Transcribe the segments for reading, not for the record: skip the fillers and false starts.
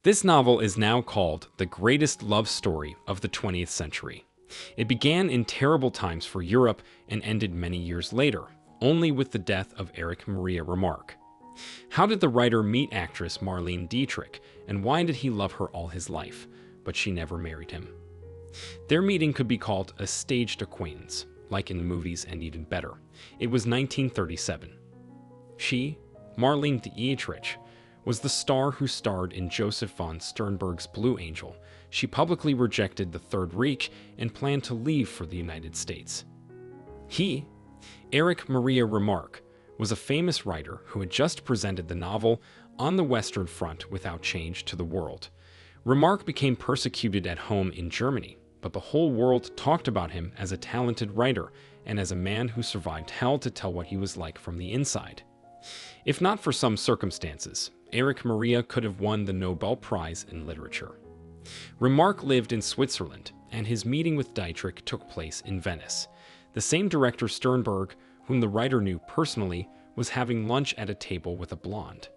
This novel is now called the greatest love story of the 20th century. It began in terrible times for Europe and ended many years later, only with the death of Erich Maria Remarque. How did the writer meet actress Marlene Dietrich, and why did he love her all his life, but she never married him? Their meeting could be called a staged acquaintance, like in the movies, and even better. It was 1937. She, Marlene Dietrich, was the star who starred in Joseph von Sternberg's Blue Angel. She publicly rejected the Third Reich and planned to leave for the United States. He, Erich Maria Remarque, was a famous writer who had just presented the novel On the Western Front Without Change to the world. Remarque became persecuted at home in Germany, but the whole world talked about him as a talented writer and as a man who survived hell to tell what he was like from the inside. If not for some circumstances, Erich Maria could have won the Nobel Prize in Literature. Remarque lived in Switzerland, and his meeting with Dietrich took place in Venice. The same director Sternberg, whom the writer knew personally, was having lunch at a table with a blonde.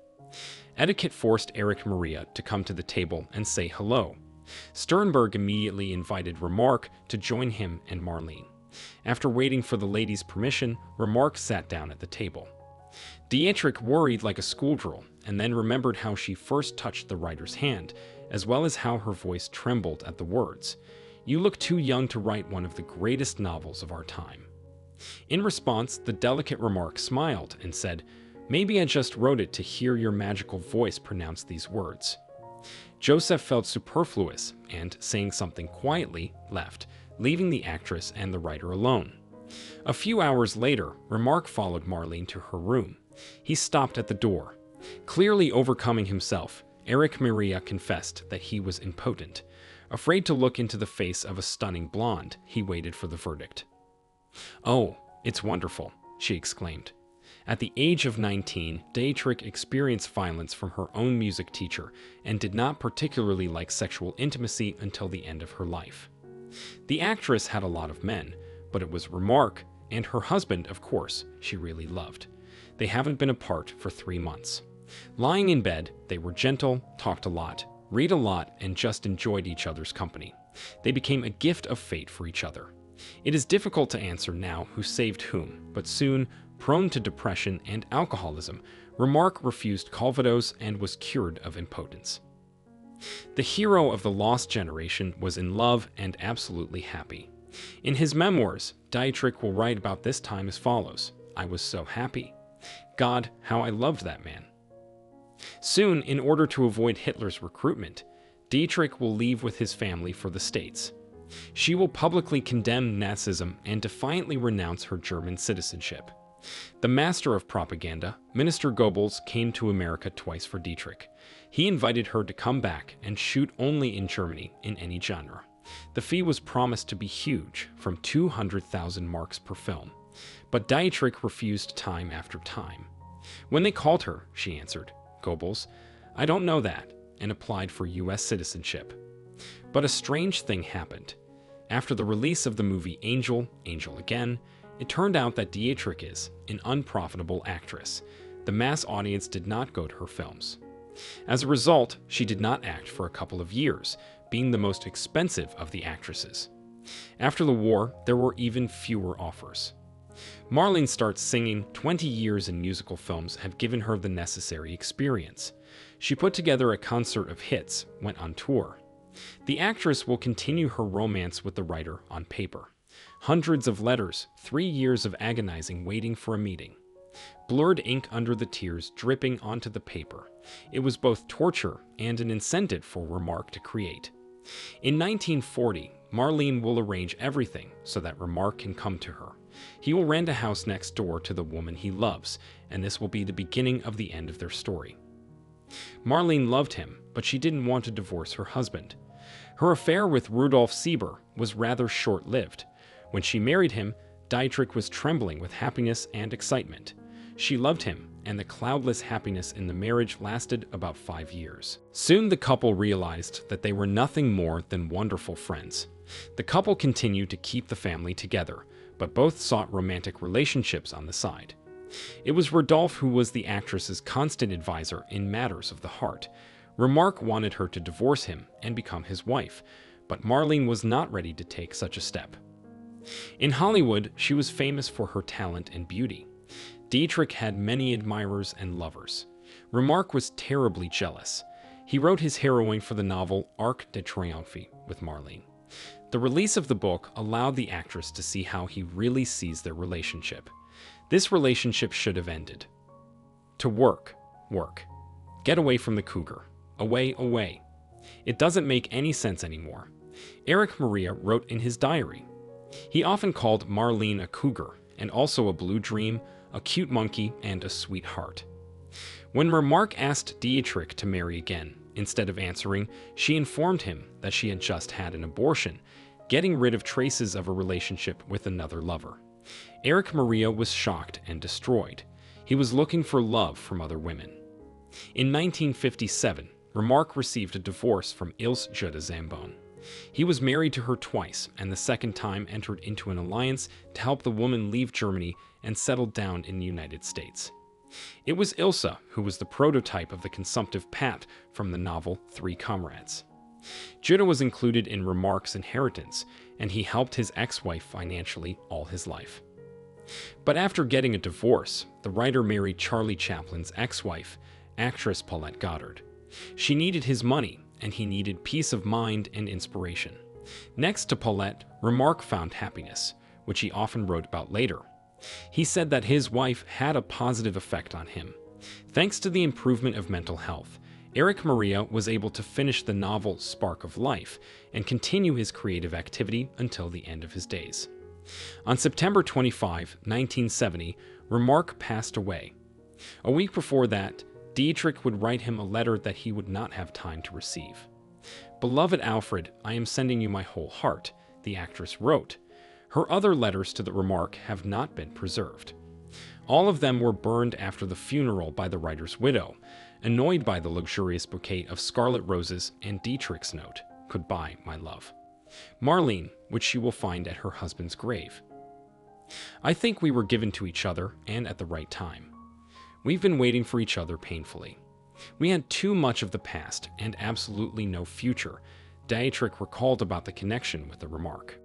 Etiquette forced Erich Maria to come to the table and say hello. Sternberg immediately invited Remarque to join him and Marlene. After waiting for the lady's permission, Remarque sat down at the table. Dietrich worried like a schoolgirl, and then remembered how she first touched the writer's hand, as well as how her voice trembled at the words, "You look too young to write one of the greatest novels of our time." In response, the delicate Remarque smiled and said, "Maybe I just wrote it to hear your magical voice pronounce these words." Joseph felt superfluous and, saying something quietly, left, leaving the actress and the writer alone. A few hours later, Remarque followed Marlene to her room. He stopped at the door. Clearly overcoming himself, Erich Maria confessed that he was impotent. Afraid to look into the face of a stunning blonde, he waited for the verdict. "Oh, it's wonderful," she exclaimed. At the age of 19, Dietrich experienced violence from her own music teacher and did not particularly like sexual intimacy until the end of her life. The actress had a lot of men, but it was Remarque, and her husband, of course, she really loved. They haven't been apart for 3 months. Lying in bed, they were gentle, talked a lot, read a lot, and just enjoyed each other's company. They became a gift of fate for each other. It is difficult to answer now who saved whom, but soon, prone to depression and alcoholism, Remarque refused Calvados and was cured of impotence. The hero of the Lost Generation was in love and absolutely happy. In his memoirs, Dietrich will write about this time as follows: "I was so happy. God, how I loved that man." Soon, in order to avoid Hitler's recruitment, Dietrich will leave with his family for the States. She will publicly condemn Nazism and defiantly renounce her German citizenship. The master of propaganda, Minister Goebbels, came to America twice for Dietrich. He invited her to come back and shoot only in Germany in any genre. The fee was promised to be huge, from 200,000 marks per film. But Dietrich refused time after time. When they called her, she answered, "Goebbels, I don't know that," and applied for U.S. citizenship. But a strange thing happened. After the release of the movie Angel, Angel Again, it turned out that Dietrich is an unprofitable actress. The mass audience did not go to her films. As a result, she did not act for a couple of years, being the most expensive of the actresses. After the war, there were even fewer offers. Marlene starts singing. 20 years in musical films have given her the necessary experience. She put together a concert of hits, went on tour. The actress will continue her romance with the writer on paper. Hundreds of letters, 3 years of agonizing waiting for a meeting. Blurred ink under the tears dripping onto the paper. It was both torture and an incentive for Remarque to create. In 1940, Marlene will arrange everything so that Remarque can come to her. He will rent a house next door to the woman he loves, and this will be the beginning of the end of their story. Marlene loved him, but she didn't want to divorce her husband. Her affair with Rudolf Sieber was rather short-lived. When she married him, Dietrich was trembling with happiness and excitement. She loved him, and the cloudless happiness in the marriage lasted about 5 years. Soon the couple realized that they were nothing more than wonderful friends. The couple continued to keep the family together, but both sought romantic relationships on the side. It was Rudolf who was the actress's constant advisor in matters of the heart. Remarque wanted her to divorce him and become his wife, but Marlene was not ready to take such a step. In Hollywood, she was famous for her talent and beauty. Dietrich had many admirers and lovers. Remarque was terribly jealous. He wrote his heroine for the novel Arc de Triomphe with Marlene. The release of the book allowed the actress to see how he really sees their relationship. This relationship should have ended. To work, work. Get away from the cougar. Away, away. It doesn't make any sense anymore. Erich Maria wrote in his diary. He often called Marlene a cougar, and also a blue dream, a cute monkey, and a sweetheart. When Remarque asked Dietrich to marry again, instead of answering, she informed him that she had just had an abortion, getting rid of traces of a relationship with another lover. Erich Maria was shocked and destroyed. He was looking for love from other women. In 1957, Remarque received a divorce from Ilse Jutta Zambon. He was married to her twice, and the second time entered into an alliance to help the woman leave Germany and settle down in the United States. It was Ilse who was the prototype of the consumptive Pat from the novel Three Comrades. Jutta was included in Remarque's inheritance, and he helped his ex-wife financially all his life. But after getting a divorce, the writer married Charlie Chaplin's ex-wife, actress Paulette Goddard. She needed his money, and he needed peace of mind and inspiration. Next to Paulette, Remarque found happiness, which he often wrote about later. He said that his wife had a positive effect on him. Thanks to the improvement of mental health, Erich Maria was able to finish the novel Spark of Life and continue his creative activity until the end of his days. On September 25, 1970, Remarque passed away. A week before that, Dietrich would write him a letter that he would not have time to receive. "Beloved Alfred, I am sending you my whole heart," the actress wrote. Her other letters to the Remarque have not been preserved. All of them were burned after the funeral by the writer's widow, annoyed by the luxurious bouquet of scarlet roses and Dietrich's note, "Goodbye, my love." Marlene, which she will find at her husband's grave. "I think we were given to each other and at the right time. We've been waiting for each other painfully. We had too much of the past and absolutely no future," Dietrich recalled about the connection with the Remarque.